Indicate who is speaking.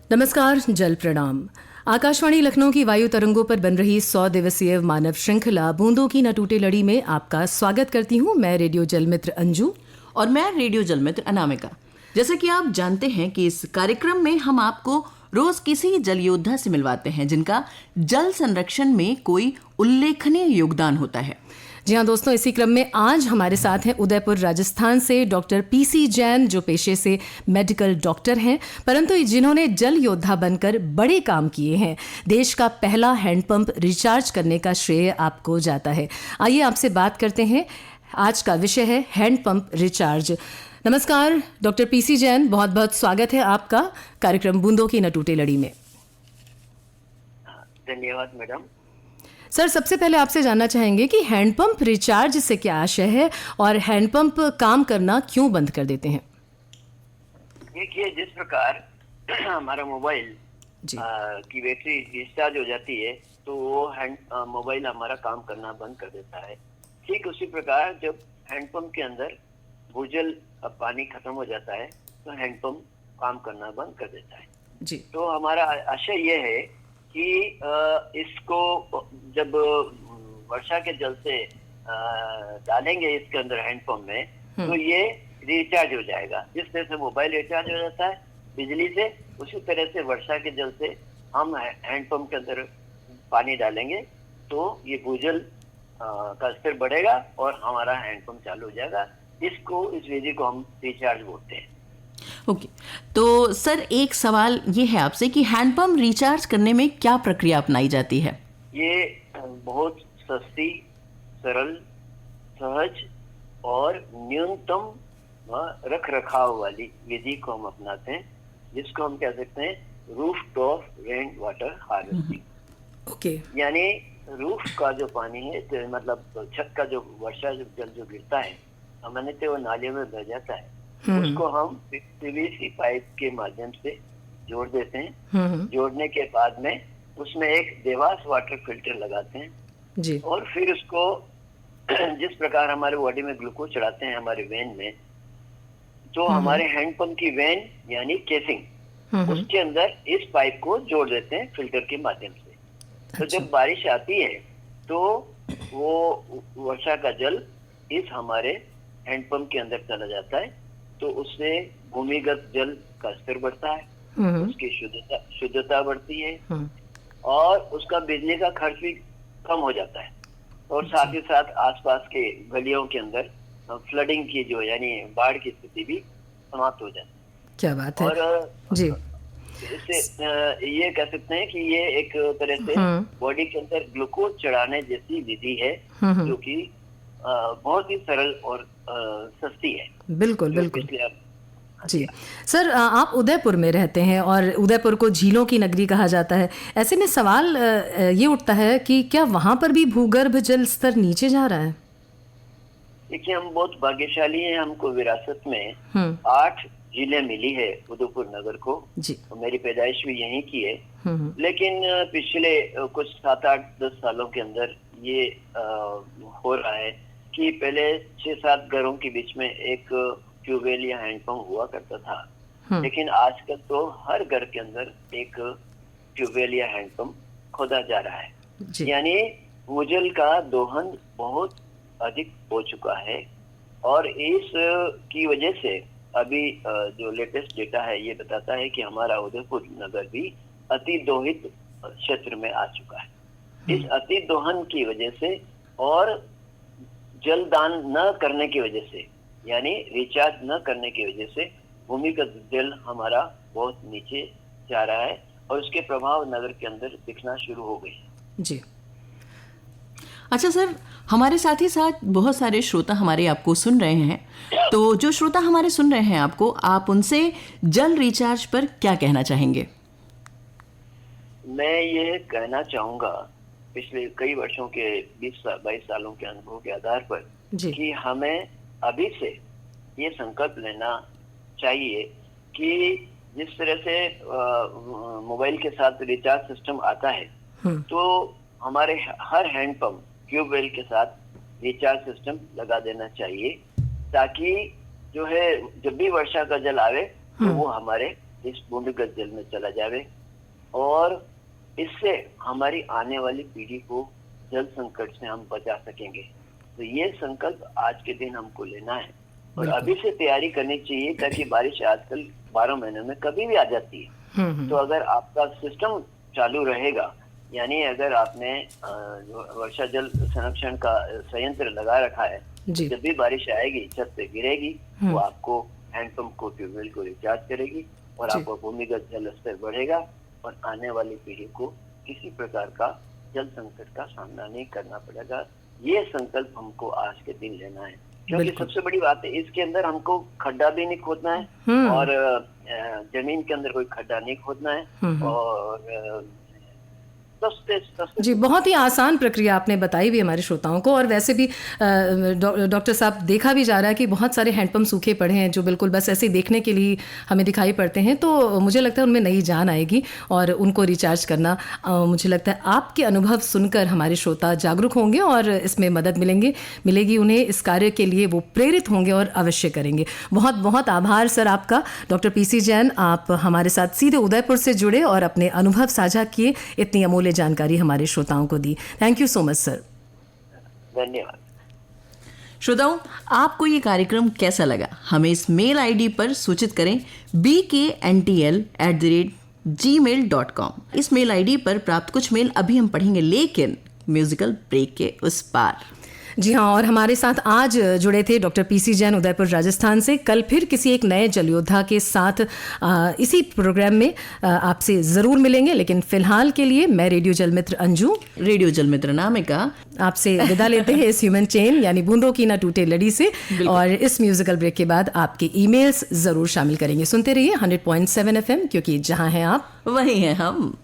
Speaker 1: नमस्कार, जल प्रणाम। आकाशवाणी लखनऊ की वायु तरंगों पर बन रही 100 दिवसीय मानव श्रृंखला बूंदों की न टूटे लड़ी में आपका स्वागत करती हूँ। मैं रेडियो जल मित्र अंजू
Speaker 2: और मैं रेडियो जल मित्र अनामिका। जैसा कि आप जानते हैं कि इस कार्यक्रम में हम आपको रोज किसी जल योद्धा से मिलवाते हैं जिनका जल संरक्षण में कोई उल्लेखनीय योगदान होता है।
Speaker 1: जी हाँ दोस्तों, इसी क्रम में आज हमारे साथ हैं उदयपुर राजस्थान से डॉक्टर पीसी जैन, जो पेशे से मेडिकल डॉक्टर हैं, परंतु जिन्होंने जल योद्धा बनकर बड़े काम किए हैं। देश का पहला हैंडपंप रिचार्ज करने का श्रेय आपको जाता है। आइए आपसे बात करते हैं। आज का विषय है हैंडपंप रिचार्ज। नमस्कार डॉक्टर पीसी जैन, बहुत बहुत स्वागत है आपका कार्यक्रम बूंदों की न टूटे लड़ी में।
Speaker 3: धन्यवाद मैडम।
Speaker 1: सर, सबसे पहले आपसे जानना चाहेंगे कि हैंडपंप रिचार्ज से क्या आशय है और हैंडपंप काम करना क्यों बंद कर देते हैं?
Speaker 3: देखिए, जिस प्रकार हमारा मोबाइल की बैटरी डिस्चार्ज हो जाती है तो वो मोबाइल हमारा काम करना बंद कर देता है। ठीक उसी प्रकार जब हैंडपंप के अंदर भूजल पानी खत्म हो जाता है तो हैंडपंप काम करना बंद कर देता है
Speaker 1: जी।
Speaker 3: तो हमारा आशय ये है कि इसको जब वर्षा के जल से डालेंगे इसके अंदर हैंडपंप में तो ये रिचार्ज हो जाएगा। जिस तरह से मोबाइल रिचार्ज हो जाता है बिजली से, उसी तरह से वर्षा के जल से हम हैंडपंप के अंदर पानी डालेंगे तो ये भूजल का स्तर बढ़ेगा और हमारा हैंडपंप चालू हो जाएगा। इस विधि को हम रिचार्ज बोलते हैं।
Speaker 2: ओके, तो सर एक सवाल ये है आपसे कि हैंडपंप रिचार्ज करने में क्या प्रक्रिया अपनाई जाती है?
Speaker 3: ये बहुत सस्ती, सरल, सहज और न्यूनतम रख रखाव वाली विधि को हम अपनाते हैं, जिसको हम कह सकते हैं roof top rain water harvesting.
Speaker 1: Okay. यानी
Speaker 3: रूफ का जो पानी है तो मतलब छत का जो वर्षा जल जो गिरता है सामान्यतः वो नालियों में बह जाता है, उसको हम पीवीसी पाइप के माध्यम से जोड़ देते हैं। जोड़ने के बाद में उसमें एक देवास वाटर फिल्टर लगाते हैं
Speaker 1: जी।
Speaker 3: और फिर उसको जिस प्रकार हमारे बॉडी में ग्लूकोज चढ़ाते हैं हमारे वेन में, तो हमारे हैंडपंप की वेन यानी केसिंग उसके अंदर इस पाइप को जोड़ देते हैं फिल्टर के माध्यम से। तो जब बारिश आती है तो वो वर्षा का जल इस हमारे हैंडपंप के अंदर चला जाता है, तो उससे भूमिगत जल का स्तर बढ़ता है, उसकी शुद्धता बढ़ती है और उसका बिजली का खर्च भी कम हो जाता है और साथ ही साथ आसपास के गलियों के अंदर फ्लडिंग की जो यानी बाढ़ की स्थिति भी समाप्त हो जाती है।
Speaker 1: क्या बात है।
Speaker 3: और
Speaker 1: जी,
Speaker 3: इससे ये कह सकते हैं कि ये एक तरह से बॉडी के अंदर ग्लूकोज चढ़ाने जैसी विधि है जो कि बहुत ही सरल और सस्ती है।
Speaker 1: बिल्कुल बिल्कुल जी। सर, आप उदयपुर में रहते हैं और उदयपुर को झीलों की नगरी कहा जाता है। ऐसे में सवाल ये उठता है कि क्या वहां पर भी भूगर्भ जल स्तर नीचे जा रहा है?
Speaker 3: देखिए, हम बहुत भाग्यशाली हैं, हमको विरासत में 8 झीलें मिली है उदयपुर नगर को जी। तो मेरी पैदाइश भी यहीं की है। लेकिन पिछले कुछ 7-8-10 सालों के अंदर ये हो रहा है कि पहले 6-7 घरों के बीच में एक ट्यूबवेल या हैंडपंप हुआ करता था, लेकिन आजकल तो हर घर के अंदर एक ट्यूबवेल या हैंडपंप खोदा जा रहा है। यानी भूजल का दोहन बहुत अधिक हो चुका है और इस की वजह से अभी जो लेटेस्ट डेटा है ये बताता है कि हमारा उदयपुर नगर भी अति दोहित क्षेत्र में आ चुका है। इस अति दोहन की वजह से और जलदान न करने की वजह से यानी रिचार्ज न करने की वजह से भूमिगत जल हमारा बहुत नीचे जा रहा है और उसके प्रभाव नगर के अंदर दिखना शुरू हो गए
Speaker 1: जी।
Speaker 2: अच्छा सर, हमारे साथ ही साथ बहुत सारे श्रोता हमारे आपको सुन रहे हैं, तो जो श्रोता हमारे सुन रहे हैं आपको, आप उनसे जल रिचार्ज पर क्या कहना चाहेंगे?
Speaker 3: मैं ये कहना चाहूंगा पिछले कई वर्षों के 20-22 सालों के अनुभव के आधार पर कि हमें अभी से ये संकल्प लेना चाहिए कि जिस तरह से मोबाइल के साथ रिचार्ज सिस्टम आता है तो हमारे हर हैंडपंप ट्यूबवेल के साथ रिचार्ज सिस्टम लगा देना चाहिए, ताकि जो है जब भी वर्षा का जल आवे तो वो हमारे इस भूमिगत जल में चला जावे और इससे हमारी आने वाली पीढ़ी को जल संकट से हम बचा सकेंगे। तो ये संकल्प आज के दिन हमको लेना है और अभी से तैयारी करनी चाहिए, ताकि बारिश आजकल 12 महीनों में कभी भी आ जाती है। तो अगर आपका सिस्टम चालू रहेगा, यानी अगर आपने वर्षा जल संरक्षण का संयंत्र लगा रखा है, जब भी बारिश आएगी छत पे गिरेगी, वो आपको हैंडपंप को, ट्यूबवेल को रिचार्ज करेगी और आपका भूमिगत जल स्तर बढ़ेगा और आने वाली पीढ़ी को किसी प्रकार का जल संकट का सामना नहीं करना पड़ेगा। ये संकल्प हमको आज के दिन लेना है, क्योंकि सबसे बड़ी बात है इसके अंदर हमको खड्डा भी नहीं खोदना है और जमीन के अंदर कोई खड्डा नहीं खोदना है और
Speaker 1: जी, बहुत ही आसान प्रक्रिया आपने बताई भी हमारे श्रोताओं को। और वैसे भी डॉक्टर साहब, देखा भी जा रहा है कि बहुत सारे हैंडपंप सूखे पड़े हैं जो बिल्कुल बस ऐसे देखने के लिए हमें दिखाई पड़ते हैं। तो मुझे लगता है उनमें नई जान आएगी और उनको रिचार्ज करना, मुझे लगता है आपके अनुभव सुनकर हमारे श्रोता जागरूक होंगे और इसमें मदद मिलेगी उन्हें। इस कार्य के लिए वो प्रेरित होंगे और अवश्य करेंगे। बहुत बहुत आभार सर आपका, डॉक्टर पीसी जैन। आप हमारे साथ सीधे उदयपुर से जुड़े और अपने अनुभव साझा किए, इतनी अमूल्य जानकारी हमारे श्रोताओं को दी। Thank you so much sir.
Speaker 3: धन्यवाद।
Speaker 2: श्रोताओं, आपको ये कार्यक्रम कैसा लगा हमें इस मेल आईडी पर सूचित करें bkntl@gmail.com। इस मेल आईडी पर प्राप्त कुछ मेल अभी हम पढ़ेंगे, लेकिन म्यूजिकल ब्रेक के उस पार।
Speaker 1: जी हाँ, और हमारे साथ आज जुड़े थे डॉक्टर पीसी जैन उदयपुर राजस्थान से। कल फिर किसी एक नए जल योद्धा के साथ इसी प्रोग्राम में आपसे ज़रूर मिलेंगे, लेकिन फिलहाल के लिए मैं रेडियो जल मित्र अंजू,
Speaker 2: रेडियो जल मित्र अनामिका आपसे
Speaker 1: विदा लेते हैं इस ह्यूमन चेन यानी बूंदों की ना टूटे लड़ी से। और इस म्यूजिकल ब्रेक के बाद आपके ईमेल्स ज़रूर शामिल करेंगे। सुनते रहिए 100.7 FM, क्योंकि जहाँ हैं आप
Speaker 2: वहीं हैं हम।